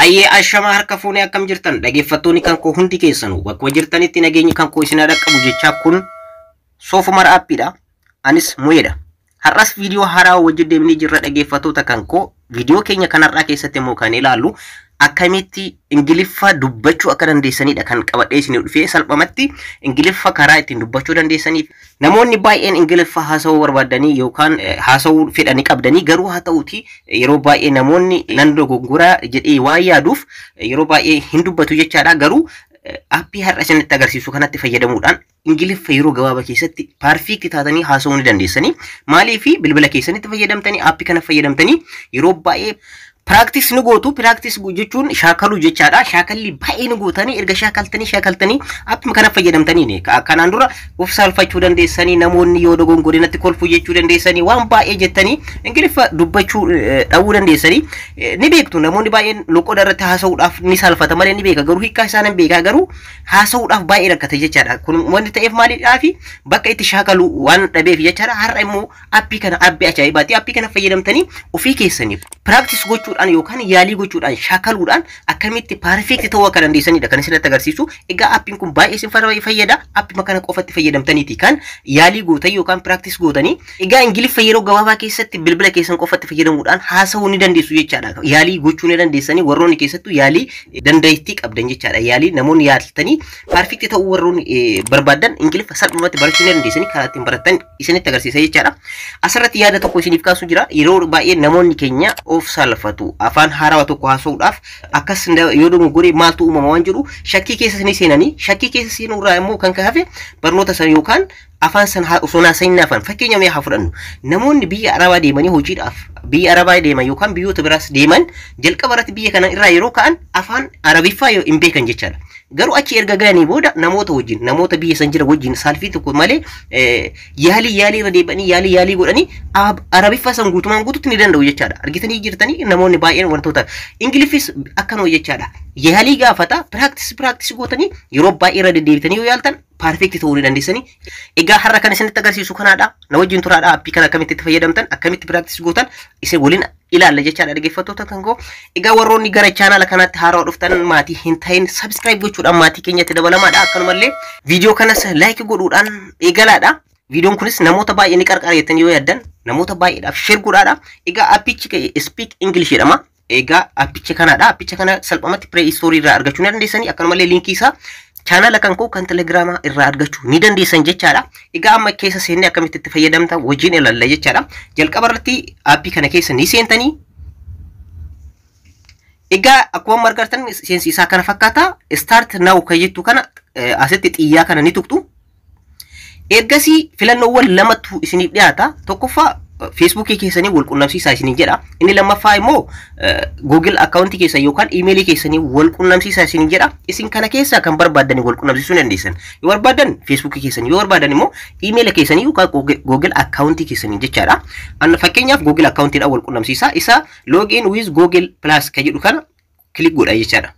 Hayyee ashama harka fuunee akkam jirtan dhaggeeffattoonni kan koo hundi keessanuu bakka jirtanitti nageenyi kan koo isin dhaqqabu jechaa kun soofumar aappiidha. Anis Muyeedha. Har'as viidiyoo haaraa wajjin deemnee jirra dhaggeeffattoota kan koo. Viidiyoo keenya kanarraa keessatti immoo kan ilaallu akkamitti Ingiliffa dubbachuu akka dandeessanidha kan qabadhee isin dhufee salphamatti Ingiliffa karaa ittiin dubbachuu dandeessaniif namoonni baay'een Ingiliffa haasawuu barbaadanii yookaan haasawuu fedhanii qabdanii garuu haa ta'uuti yeroo baay'ee namoonni nan dogoggoraa jedhee waan yaaduuf yeroo baay'ee hin dubbatu jechaadha. Garuu aappii har'a isinitti agarsiisu kanatti fayyadamuudhaan Ingiliffa yeroo gabaabaa keessatti parfiikti taatanii haasawuu ni dandeessanii. Maaliif bilbila keessanitti fayyadamtanii aappii kana fayyadamtanii yeroo baay'ee practice ni gootu. Practice jechuun shaakaluu jechaadha. Shaakalli baay'ee ni gootanii erga shaakaltanii aappii kana fayyadamtanii kanaan dura of saalfachuu dandeessanii namoonni yoo dogongoreenatti kolfuu jechuu dandeessanii waan baay'ee jettanii Ingiliffa dubbachuu dhawuu dandeessanii ni beektu. Namoonni baay'een loqoda irratti haasawuudhaaf ni saalfata malee ni beeka garuu hiikaa isaan hin beekaa garuu haasawuudhaaf baay'ee rakkata jechaadha. Kun wanti ta'eef maaliidhaaf bakka itti shaakaluu waan dhabeef jechaadha. Har'a immoo aappii kana aappii ajaa'ibaati. Aappii kana fayyadamtanii ofii keessaniif practice gochuu yookaan yaalii gochuudhaan shaakaluudhaan akkamitti parfiikti ta'uu akka dandeessanidha kan isinitti agarsiisu. Egaa aappiin kun baay'ee isin fayyada. Aappii kana qofatti fayyadamtaniiti kan yaalii gootan yookaan practice gootanii. Egaa Ingiliffa yeroo gabaabaa keessatti bilbila keessan qofatti fayyadamuudhaan haasawuu ni dandeessu jechaadha. Yaalii gochuu ni dandeessanii warroonni keessattuu yaalii dandeettii qabdan jechaadha. Yaalii namoonni yaaltanii parfiikti ta'uu warroonni barbaadan Ingiliffa salphumatti barachuu ni dandeessanii karaa ittiin baratan isinitti agarsiisa jechaadha. Asirratti yaada tokko isiniif kaasu jira. Yeroo baay'ee namoonni keenya of saalfatu. Afaan haarawaa tokko haasawuudhaaf akkas yoo dogongoree maaltu uumama waan jedhu shakkii keessa ni seenanii shakkii keessa seenuurraa immoo kan hafe barnoota sana yookaan afaan sana osoo naasanii afaan fakkeenya mee haa fudhannu namoonni biyya Arabaa deemanii hojiidhaaf biyya Arabaa deeman yookaan biyyoota biraas deeman jalqaba irratti biyya kana irraa yeroo ka'an afaan Arabiffaa hin beekan jechaadha. Garuu achi erga ga'anii booda namoota biyya san jira wajjin saalfii tokko malee yaalii irra deebanii yaalii godhanii Arabiffaa san guutumaan guututti ni danda'u jechaadha. Argitanii jirtanii namoonni baay'een wantoota Ingiliffis akkanuma jechaadha. Yaalii gaafata practice gootanii yeroo baay'ee irra deddeebitanii yoo yaaltan parfiikti ta'uu ni dandeessanii. Egaa har'a kan isinitti agarsiisu kanaadha. Na wajjin turaadha aappii kana akkamitti itti fayyadamtan akkamitti practice gootan isin waliin ilaalla jechaadha dhaggeeffattoota kan koo. Egaa warroonni gara chaanala kanaatti haaraa dhuftan maatii hin ta'in subscribe gochuudhaan maatii keenyatti dabalamaadha. Akkanumallee viidiyoo kanas like godhuudhaan eegalaadha. Viidiyoon kunis namoota baay'ee ni qarqara jettanii yoo yaaddan namoota baay'eedhaaf share godhaadha. Egaa aappichi Speak English jedhama. Egaa aappicha kanaadha. Aappicha kana salphumatti Play Store irraa argachuu ni dandeessanii. Akkanumallee linkii isaa chaanala kan koo kan Telegraamaa irraa argachuu ni dandeessan jechaadha. Egaa amma keessa seennee akkamitti itti fayyadamtan wajjin ilaalla jechaadha. Jalqaba irratti aappii kana keessa ni seentanii. Egaa akkuma argitan seensi isaa kana fakkaata. Start now kan jettu kana asitti xiyyaa kana ni tuqxu. Ergasii filannoowwan lamatu isiniif dhiyaata. Tokkoffaa Facebook keessanii wal qunnamsiisaa isinii jedha. Inni lammaffaa immoo Google account keessan yookaan email keessanii wal qunnamsiisaa isinii jedha. Isin kana keessaa kan barbaadan wal qunnamsiisuu dandeessan. Yoo barbaadan Facebook keessanii yoo barbaadan immoo email keessanii yookaan Google account keessanii jechaadha. Anna fakkeenyaaf Google accountidhaan wal qunnamsiisaa isa login with Google Plus kan jedhu kana click godha jechaadha.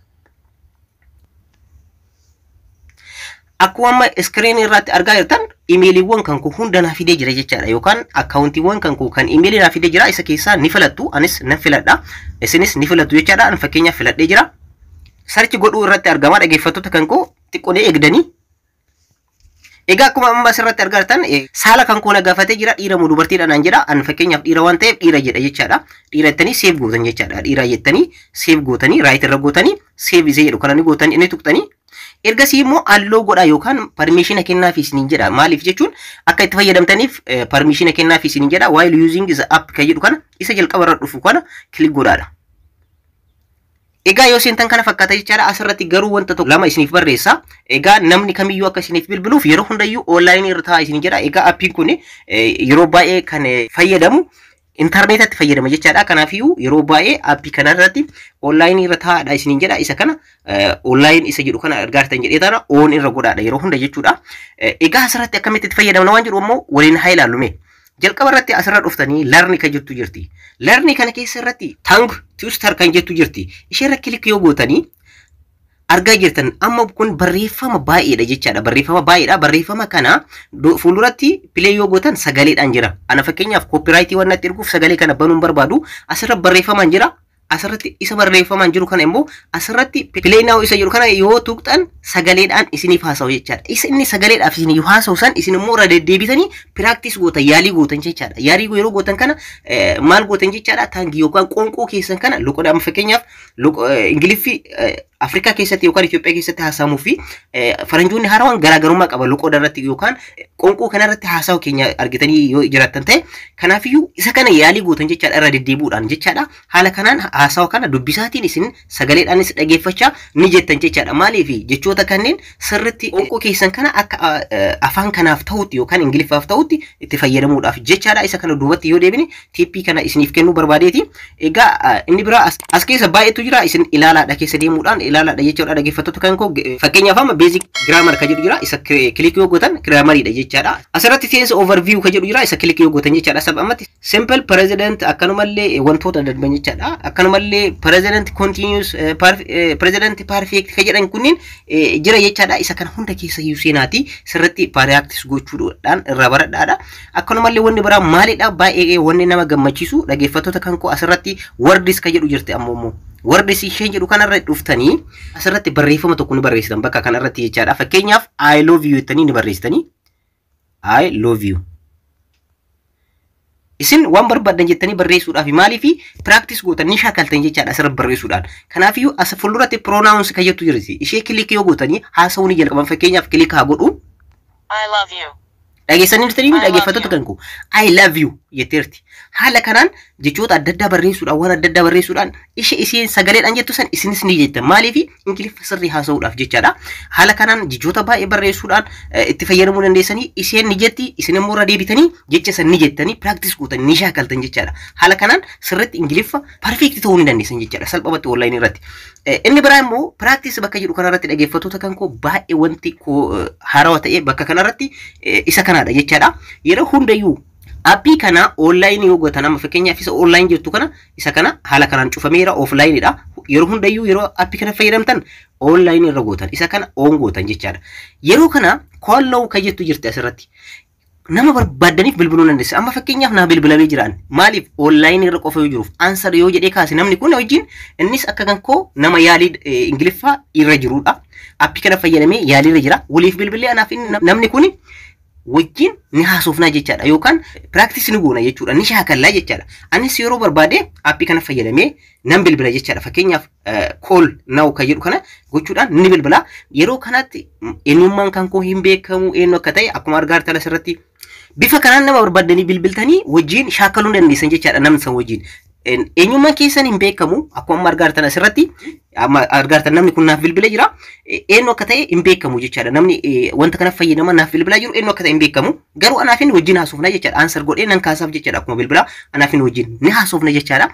Akkuma screen irratti argaa jirtan emailiiwwan kan koo hunda naaf fidee jira jechaadha yookaan accountiiwwan kan koo kan emailii naaf fidee jira isa keessaa ni filattu anis nan filadha isinis ni filattu jechaadha. An fakkeenyaaf filadhee jira. Search godhuu irratti argama dhaggeeffattoota kan koo xiqqoonee eegdanii. Egaa akkuma amma asirratti argaa jirtan saala kan koo na gaafatee jira dhiira moo dubartiidha naan jedha. An fakkeenyaaf dhiira waan ta'eef dhiira jedha jechaadha. Dhiira jettanii save gootan jechaadha. Dhiira jettanii save gootanii right irra gootanii save isee jedhu kana ni gootanii inni tuqxanii. Ergasii immoo alloo godhaa yookaan permission kennaafi isiniin jedha. Maaliif jechuun akka itti fayyadamtaniif permission kennaafi isiniin jedha. While using the app kan jedhu kana isa jalqaba irra dhufu kana click godhaadha. Egaa yoo seentan kana fakkaata jechaadha. Asirratti garuu wanta tokko lama isiniif barreessa. Egaa namni kamiyyuu akka isiniif bilbiluuf yeroo hundayyuu online irra taa'aa isiniin jedha. Egaa appiin kun yeroo baay'ee kan fayyadamu interneetatti fayyadama jechaadha. Kanaafiyyuu yeroo baay'ee aappii kanarratti online irra taa'aadha isiniin jedha. Isa kana online isa jedhu kana argaartan jedhee taana on irra godhaadha yeroo hunda jechuudha. Egaa asirratti akkamitti itti fayyadamna waan jedhu immoo waliin haa ilaallume. Jalqaba irratti asirra dhuftanii learn kan jettu jirti. Learn kana keessa irratti tongue twister kan jettu jirti. Ishee irra click yoo gootanii argaa jirtan amma kun barreeffama baay'eedha jechaadha. Barreeffama baay'eedha. Barreeffama kana fuulduratti play yoo gootan sagaleedhaan jira. Ana fakkeenyaaf copyright waan natti erguuf sagalee kana banuun barbaadu asirra barreeffamaan jira. asirratti isa barreeffamaan jiru kana immoo asirratti play now isa jiru kana yoo tuqxan sagaleedhaan isiniif haasa'u jechaadha. Isa inni sagaleedhaaf isin yoo haasa'u san isin immoo irra deddeebitanii practice gootan yaalii gootan jechaadha. Yaalii yeroo gootan kana maal gootan jechaadha taangii yookaan qoonqoo keessan kana loqodhaan fakkeenyaaf ingiliffii Afrikaa keessatti yookaan Itoophiyaa keessatti haasa'amuu fi faranjoonni haaraan garaagarummaa qaba loqoda irratti yookaan qoonqoo kana irratti haasa'u keenya argitanii yoo jiraattan ta'e kanaafiyyuu isa kana yaalii gootan jechaadha irra deddeebuudhaan jechaadha. Haala kanaan haasa'u kana dubbisaatiin isin sagaleedhaanis dhageeffachaa ni jettan jechaadha. Maaliif jechoota kanneen sirriitti qoonqoo keessan kana akka afaan kanaaf ta'utti yookaan ingiliffaaf ta'utti itti fayyadamuudhaaf jechaadha. Isa kana duubatti yoo deebine tippii kana isiniif kennuu barbaadeeti. Egaa inni biraa as keessa baay'eetu jira isin ilaalaadha keessa deemuudhaan ilaalaadha jechuudha dhaggeeffattoota kan koo fakkeenyaaf amma basic grammar ka jedhu jira isa click yoo gootan grammariidha jechaadha. Asirratti tense overview ka jedhu jira isa click yoo gootan jechaadha. Sababatti simple present akkanumallee wantoota darban jechaadha. Akkanumallee present continuous present perfect ka jedhan kunniin jira jechaadha. Isa kana hunda keessa seenaati sirriitti practice gochuudhaan irra baradhaadha. Akkanumallee wanni biraa maalidha baay'ee wanni nama gammachiisu dhaggeeffattoota kan koo asirratti words ka jedhu jirti ammoo words isheen jedhu kanarra dhuftanii asirratti barreeffama tokko ni barreessitan bakka kanarratti jechaadha. Fakkeenyaaf I love you jettanii ni barreessitanii I love you. Isin waan barbaadan jettanii barreessuudhaaf maaliif practice gootan ni shaakaltan jechaadha asirratti barreessuudhaan. Kanaafiyyuu as fuulduratti pronouns ka jettu jirti. Ishee click yoo gootanii haasa'uu ni jalqaban. Fakkeenyaaf click haa godhu I love you. dhageessanii jirtanii dhaggeeffattoota kan koo I love you jetteerti. Haala kanaan jechoota adda addaa barreessuudhaan waan adda addaa barreessuudhaan isheen sagaleedhaan jettu san isinis ni jettan. Maaliif ingiliffa sirrii haasa'uudhaaf jechaadha. Haala kanaan jechoota baay'ee barreessuudhaan itti fayyadamuu dandeessanii isheen ni jetti isin immoo irra deebitanii jecha san ni jettanii practice gootan ni shaakaltan jechaadha. Haala kanaan sirriitti ingiliffa perfect ta'uu ni dandeessan jechaadha salphumatti online irratti. Inni biraa immoo practice bakka jedhu kanarratti dhaggeeffattoota kan koo baay'ee wanti haarawaa ta'e bakka kanarratti isa kanaadha jechaadha. Yeroo hundayyuu appii kana online yoo gootan amma fakkeenyaaf isa online jettu kana isa kana haala kanaan cufameera offline dha. Yeroo hundayyuu yeroo appii kana fayyadamtan online irra gootan isa kana on gootan jechaadha. Yeroo kana call now ka jettu jirti asirratti. Nama barbaadaniif bilbiluu dandeessa. Amma fakkeenyaaf naa bilbilamee jiraan maaliif online irra qofa yoo jiruuf answer yoo jedhee kaase namni kun wajjin innis akka kan koo nama yaalii ingiliffaa irra jirudha. Appii kana fayyadamee yaalii irra jira. Waliif bilbilee anaaf namni kun wajjin ni haasofnaa jechaadha yookaan practice ni goona jechuudha ni shaakallaa jechaadha. Anis yeroo barbaade appii kana fayyadamee nan bilbila jechaadha. Fakkeenyaaf call now ka jedhu kana gochuudhaan ni bilbila. Yeroo kanatti eenyummaan kan koo hin beekamu eenyu akka ta'e akkuma argaartan asirratti bifa kanaan nama barbaadanii bilbiltanii wajjin shaakaluu dandeessan jechaadha namni san wajjin. Eenyummaan keessan hin beekamu akkuma argaartan asirratti amma argaartan namni kun naaf bilbila jira eenyu akka ta'e hin beekamu jechaadha. Namni wanta kana fayyadama naaf bilbilaa jiru eenyu akka ta'e hin beekamu garuu anaafin wajjin haasofna jechaadha. Answer godhee nan kaasaaf jechaadha akkuma bilbilaa anaafin wajjin ni haasofna jechaadha.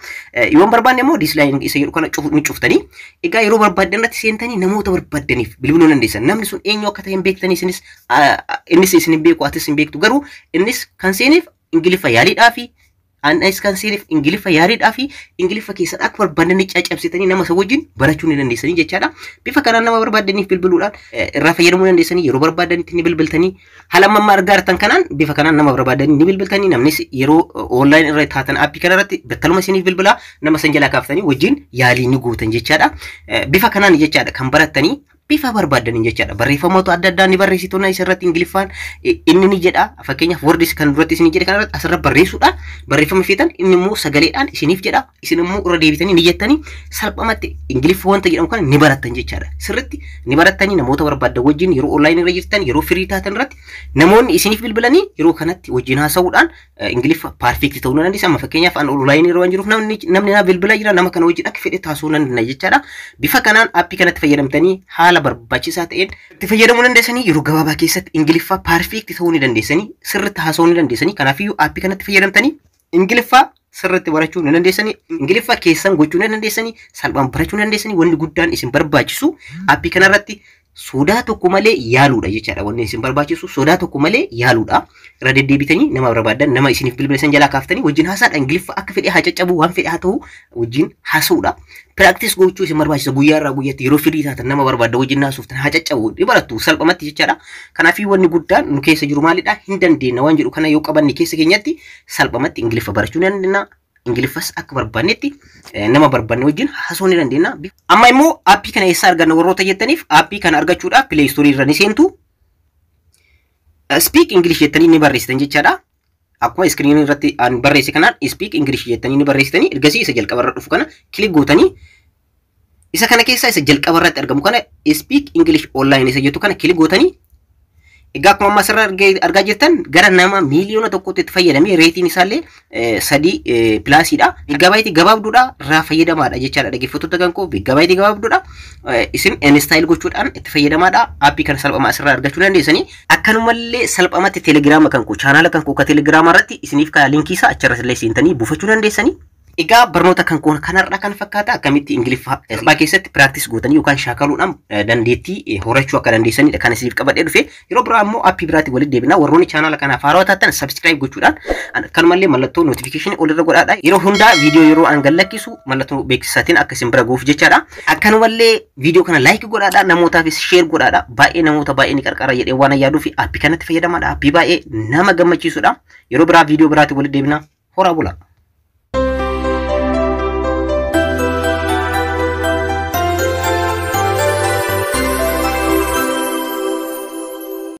Yoo barbaadne immoo dislike isa jedhu kana ni cuftanii egaa yeroo barbaaddan irratti seentanii namoota barbaadaniif bilbiluu dandeessan. Namni sun eenyu akka ta'e hin beektanii innis isin hin beeku atis hin beektu garuu innis kan seeniif ingiliffa yaaliidhaafi anis kan seeniif ingiliffa yaaliidhaafi ingiliffa keessan akka barbaadanii caccabsitanii nama isa wajjin barachuu ni dandeessanii jechaadha. Bifa kanaan nama barbaadaniif bilbiluudhaan irraa fayyadamuu dandeessanii yeroo barbaadanitti ni bilbiltanii haala amma argaartan kanaan bifa kanaan nama barbaadanii ni bilbiltanii namnis yeroo online irra taatan appii kanarratti battaluma isiniif bilbilaa nama san jalaa kaaftanii wajjin yaalii ni gootan jechaadha. Bifa kanaan jechaadha kan barattanii bifa barbaadan jechaadha. Barreeffamoota adda addaa ni barreessitu na isarratti ingiliffaan inni ni jedha. Fakkeenyaaf words kan duratti isin jedhe kanarratti asirra barreessuudha. Barreeffama feetan inni immoo sagaleedhaan isiniif jedha. Isin immoo irra deebitanii ni jettanii salphumatti ingiliffa wanta jedhamu kana ni barattan jechaadha. Sirriitti ni barattanii namoota barbaadan wajjin yeroo online irra jirtan yeroo firii taatan irratti namoonni isiniif bilbilanii yeroo kanatti wajjin haasa'uudhaan ingiliffa perfect ta'uu dandeessa. Amma fakkeenyaaf an online irra waan jiruuf namni na bilbilaa jira nama kana wajjin akka fedhe taasisuu dandeenya jechaadha. Bifa kanaan appii kanatti fayyadamtanii haala barbaachisaa ta'een itti fayyadamuu dandeessanii yeroo gabaabaa keessatti ingiliffaa perfect ta'uu ni dandeessanii sirriitti haasa'uu ni dandeessanii. Kanaafiyyuu appii kanatti fayyadamtanii ingiliffaa sirriitti barachuu ni dandeessanii ingiliffaa keessan gochuu ni dandeessanii salphaan barachuu ni dandeessanii. Wanni guddaan isin barbaachisu appii kanarratti sodaa tokko malee yaaluudha jechaadha. Wanni isin barbaachisu sodaa tokko malee yaaluudha. Irra deddeebitanii nama barbaadan nama isiniif bilbilan jalaa kaaftanii wajjin haasaadha. Ingiliffa akka fedhe haa caccabu waan fedhe haa ta'u wajjin haasa'uudha. Practice gochuu isin barbaachisa guyyaa irraa guyyaatti yeroo firii taatan nama barbaada wajjin haasoftan haa caccabu ni barattu salphumatti jechaadha. Kanaafii wanni guddaan nu keessa jiru maalidha hin dandeenya waan jedhu kana yoo qabanne keessa keenyatti salphumatti ingiliffa barachuu ni dandeenya. Ingiliffas akka barbaannetti nama barbaanne wajjin haasoo ni dandeenya. Amma immoo aappii kana eessaa arganna warroota jettaniif aappii kana argachuudhaaf Play Store irra ni seentu. Speak English jettanii ni barreessitan jechaadha. Akkuma iskiriinii irratti an barreesse kanaan Speak English jettanii ni barreessitanii ergasii isa jalqaba irra dhufu kana kilik gootanii isa kana keessaa isa jalqaba irratti argamu kana Speak English Online isa jettu kana kilik gootanii egaa akkuma amma asirra argaa jirtan gara nama miiliyoona tokkotti itti fayyadamee reetiin isaallee 3 pilaasiidha. Giigabaayitii gabaabduudha irraa fayyadamaadha jechaadha dhaggeeffattoota kan koo giigabaayitii gabaabduudha isin install gochuudhaan itti fayyadamaadha. Aappii kana salphama asirraa argachuu dandeessanii akkanumallee salphamatti teelegiraama kan koo chaanaala kan koo ka teelegiraama irratti isiniif ka linkii isaa achirra illee seentanii buufachuu dandeessanii. Egaa barnoota kan koon kanarraa kan fakkaata akkamitti Ingiliffa keessatti practice gootanii yookaan shaakaluudhaan dandeettii horachuu akka dandeessanidha kan isiniif qabadhee dhufe. Yeroo biraa immoo aappii biraatti walitti deebina. Warroonni chaanaala kanaaf haarawaa taatan subscribe gochuudhaan akkanumallee mallattoo notification olirra godhaadha. Yeroo hundaa viidiyoo yeroo an gadhiisu mallattoo beeksisaatiin akka isin bira gahuuf jechaadha. Akkanumallee viidiyoo kana like godhaadha, namootaafis share godhaadha. Baay'ee namoota baay'ee ni qarqara jedhee waan yaaduuf aappii kanatti fayyadamaa. Aappii baay'ee nama gammachiisudha. Yeroo biraa viidiyoo biraatti walitti deebina. Horaa bula.